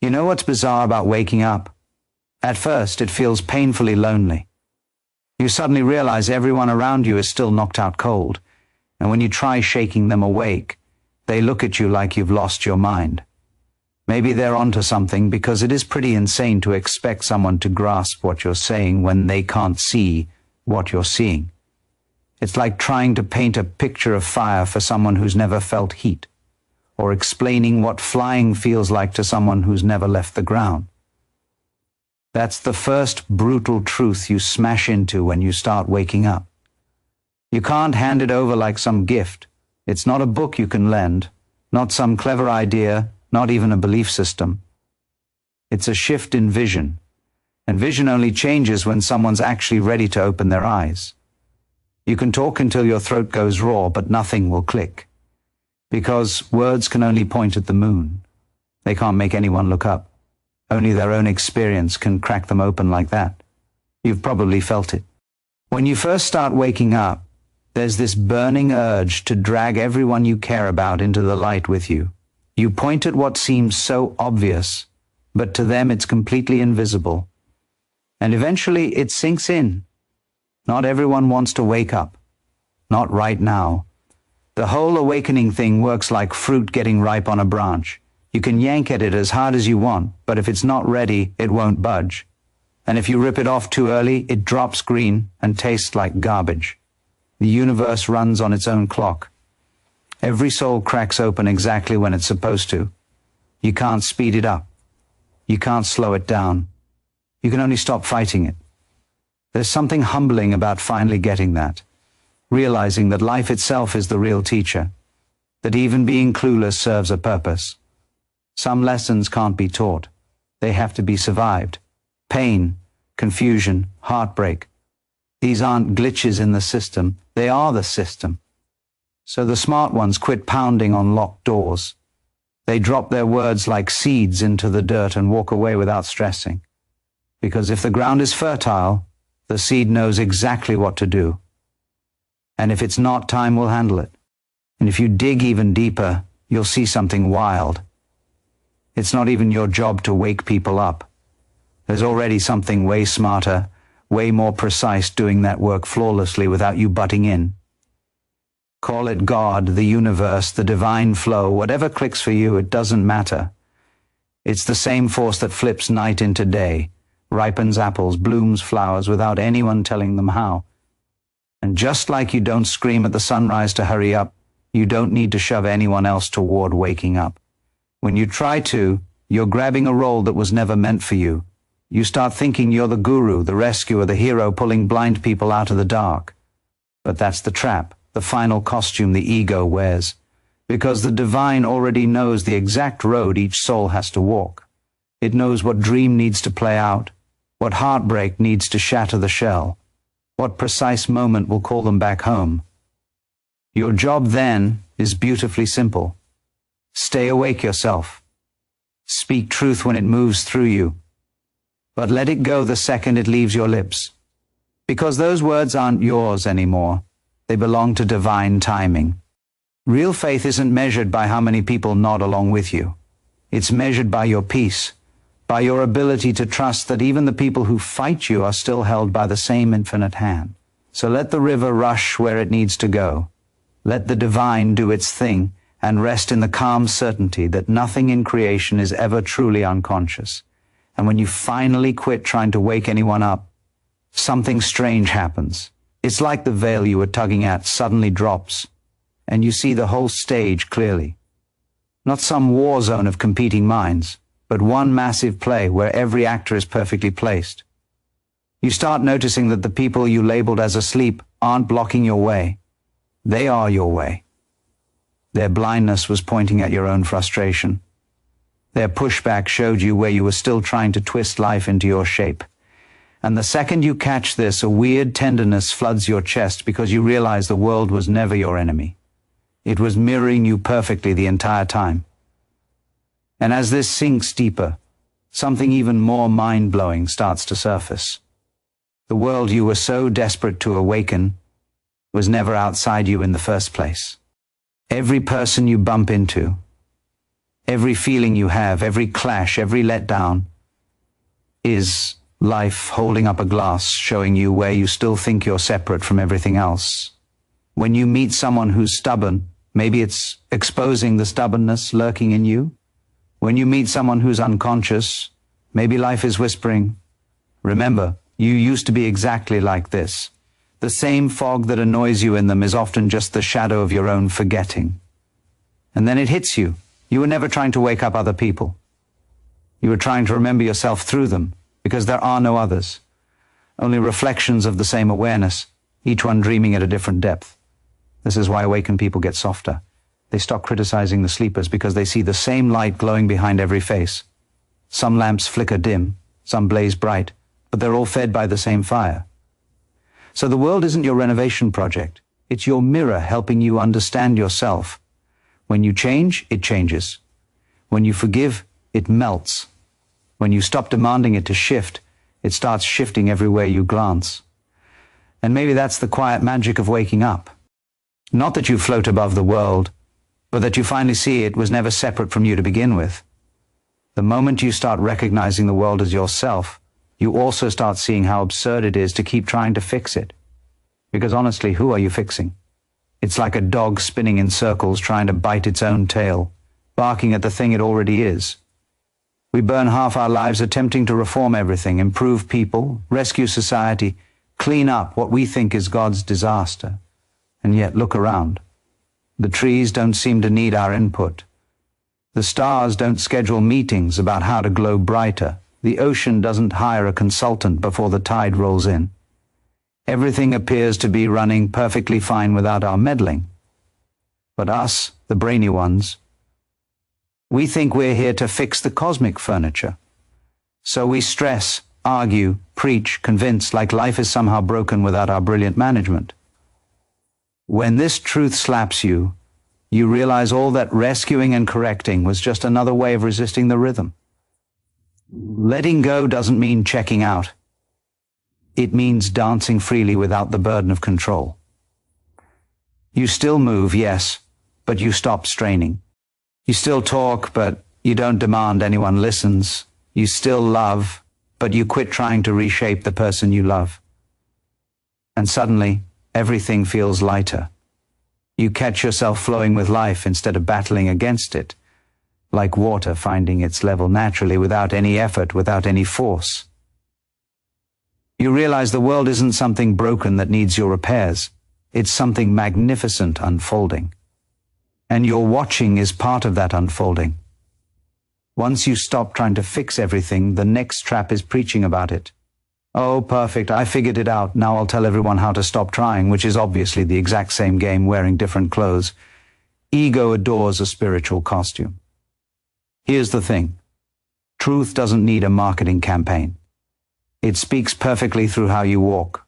You know what's bizarre about waking up? At first, it feels painfully lonely. You suddenly realize everyone around you is still knocked out cold, and when you try shaking them awake, they look at you like you've lost your mind. Maybe they're onto something, because it is pretty insane to expect someone to grasp what you're saying when they can't see what you're seeing. It's like trying to paint a picture of fire for someone who's never felt heat, or explaining what flying feels like to someone who's never left the ground. That's the first brutal truth you smash into when you start waking up. You can't hand it over like some gift. It's not a book you can lend, not some clever idea, not even a belief system. It's a shift in vision, and vision only changes when someone's actually ready to open their eyes. You can talk until your throat goes raw, but nothing will click. Because words can only point at the moon. They can't make anyone look up. Only their own experience can crack them open like that. You've probably felt it. When you first start waking up, there's this burning urge to drag everyone you care about into the light with you. You point at what seems so obvious, but to them it's completely invisible. And eventually it sinks in. Not everyone wants to wake up. Not right now. The whole awakening thing works like fruit getting ripe on a branch. You can yank at it as hard as you want, but if it's not ready, it won't budge. And if you rip it off too early, it drops green and tastes like garbage. The universe runs on its own clock. Every soul cracks open exactly when it's supposed to. You can't speed it up. You can't slow it down. You can only stop fighting it. There's something humbling about finally getting that. Realizing that life itself is the real teacher, that even being clueless serves a purpose. Some lessons can't be taught. They have to be survived. Pain, confusion, heartbreak. These aren't glitches in the system. They are the system. So the smart ones quit pounding on locked doors. They drop their words like seeds into the dirt and walk away without stressing. Because if the ground is fertile, the seed knows exactly what to do. And if it's not, time will handle it. And if you dig even deeper, you'll see something wild. It's not even your job to wake people up. There's already something way smarter, way more precise doing that work flawlessly without you butting in. Call it God, the universe, the divine flow, whatever clicks for you, it doesn't matter. It's the same force that flips night into day, ripens apples, blooms flowers without anyone telling them how. And just like you don't scream at the sunrise to hurry up, you don't need to shove anyone else toward waking up. When you try to, you're grabbing a role that was never meant for you. You start thinking you're the guru, the rescuer, the hero pulling blind people out of the dark. But that's the trap, the final costume the ego wears. Because the divine already knows the exact road each soul has to walk. It knows what dream needs to play out, what heartbreak needs to shatter the shell. What precise moment will call them back home? Your job then is beautifully simple. Stay awake yourself. Speak truth when it moves through you. But let it go the second it leaves your lips. Because those words aren't yours anymore. They belong to divine timing. Real faith isn't measured by how many people nod along with you. It's measured by your peace. By your ability to trust that even the people who fight you are still held by the same infinite hand. So let the river rush where it needs to go. Let the divine do its thing and rest in the calm certainty that nothing in creation is ever truly unconscious. And when you finally quit trying to wake anyone up, something strange happens. It's like the veil you were tugging at suddenly drops, and you see the whole stage clearly. Not some war zone of competing minds, but one massive play where every actor is perfectly placed. You start noticing that the people you labeled as asleep aren't blocking your way. They are your way. Their blindness was pointing at your own frustration. Their pushback showed you where you were still trying to twist life into your shape. And the second you catch this, a weird tenderness floods your chest because you realize the world was never your enemy. It was mirroring you perfectly the entire time. And as this sinks deeper, something even more mind-blowing starts to surface. The world you were so desperate to awaken was never outside you in the first place. Every person you bump into, Every feeling you have, every clash, every letdown is life holding up a glass, showing you where you still think you're separate from everything else. When you meet someone who's stubborn, maybe it's exposing the stubbornness lurking in you. When you meet someone who's unconscious, maybe life is whispering, remember, you used to be exactly like this. The same fog that annoys you in them is often just the shadow of your own forgetting. And then it hits you. You were never trying to wake up other people. You were trying to remember yourself through them, because there are no others. Only reflections of the same awareness, each one dreaming at a different depth. This is why awakened people get softer. They stop criticizing the sleepers because they see the same light glowing behind every face. Some lamps flicker dim, some blaze bright, but they're all fed by the same fire. So the world isn't your renovation project. It's your mirror helping you understand yourself. When you change, it changes. When you forgive, it melts. When you stop demanding it to shift, it starts shifting everywhere you glance. And maybe that's the quiet magic of waking up. Not that you float above the world, but that you finally see it was never separate from you to begin with. The moment you start recognizing the world as yourself, you also start seeing how absurd it is to keep trying to fix it. Because honestly, who are you fixing? It's like a dog spinning in circles trying to bite its own tail, barking at the thing it already is. We burn half our lives attempting to reform everything, improve people, rescue society, clean up what we think is God's disaster. And yet look around. The trees don't seem to need our input. The stars don't schedule meetings about how to glow brighter. The ocean doesn't hire a consultant before the tide rolls in. Everything appears to be running perfectly fine without our meddling. But us, the brainy ones, we think we're here to fix the cosmic furniture. So we stress, argue, preach, convince like life is somehow broken without our brilliant management. When this truth slaps you, you realize all that rescuing and correcting was just another way of resisting the rhythm. Letting go doesn't mean checking out. It means dancing freely without the burden of control. You still move, yes, but you stop straining. You still talk, but you don't demand anyone listens. You still love, but you quit trying to reshape the person you love. And suddenly, everything feels lighter. You catch yourself flowing with life instead of battling against it, like water finding its level naturally without any effort, without any force. You realize the world isn't something broken that needs your repairs. It's something magnificent unfolding. And your watching is part of that unfolding. Once you stop trying to fix everything, the next trap is preaching about it. Oh, perfect, I figured it out. Now I'll tell everyone how to stop trying, which is obviously the exact same game wearing different clothes. Ego adores a spiritual costume. Here's the thing. Truth doesn't need a marketing campaign. It speaks perfectly through how you walk,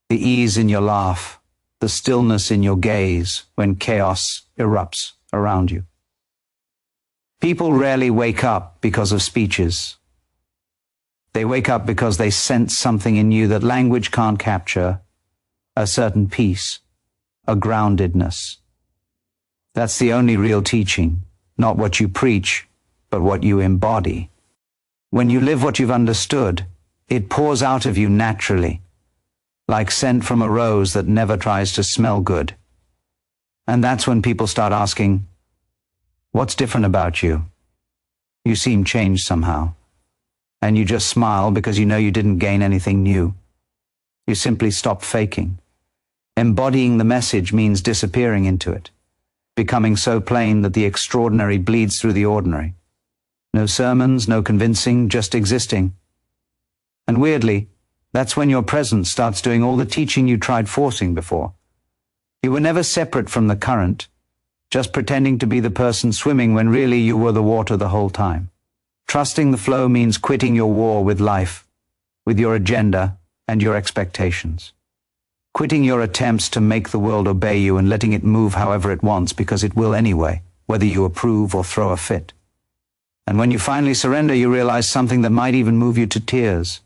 the ease in your laugh, the stillness in your gaze when chaos erupts around you. People rarely wake up because of speeches. They wake up because they sense something in you that language can't capture, a certain peace, a groundedness. That's the only real teaching, not what you preach, but what you embody. When you live what you've understood, it pours out of you naturally, like scent from a rose that never tries to smell good. And that's when people start asking, what's different about you? You seem changed somehow. And you just smile because you know you didn't gain anything new. You simply stop faking. Embodying the message means disappearing into it, becoming so plain that the extraordinary bleeds through the ordinary. No sermons, no convincing, just existing. And weirdly, that's when your presence starts doing all the teaching you tried forcing before. You were never separate from the current, just pretending to be the person swimming when really you were the water the whole time. Trusting the flow means quitting your war with life, with your agenda and your expectations. Quitting your attempts to make the world obey you and letting it move however it wants because it will anyway, whether you approve or throw a fit. And when you finally surrender, you realize something that might even move you to tears.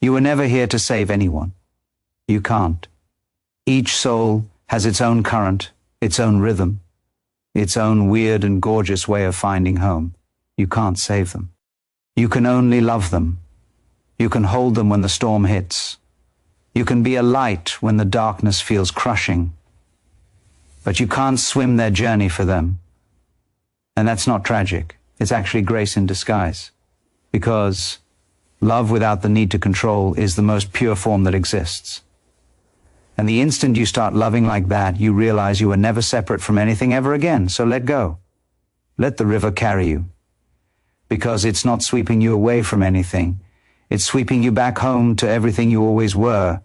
You were never here to save anyone. You can't. Each soul has its own current, its own rhythm. its own weird and gorgeous way of finding home. You can't save them. You can only love them. You can hold them when the storm hits. You can be a light when the darkness feels crushing. But you can't swim their journey for them. And that's not tragic. It's actually grace in disguise. Because love without the need to control is the most pure form that exists. And the instant you start loving like that, you realize you were never separate from anything ever again. So let go. Let the river carry you. Because it's not sweeping you away from anything. It's sweeping you back home to everything you always were,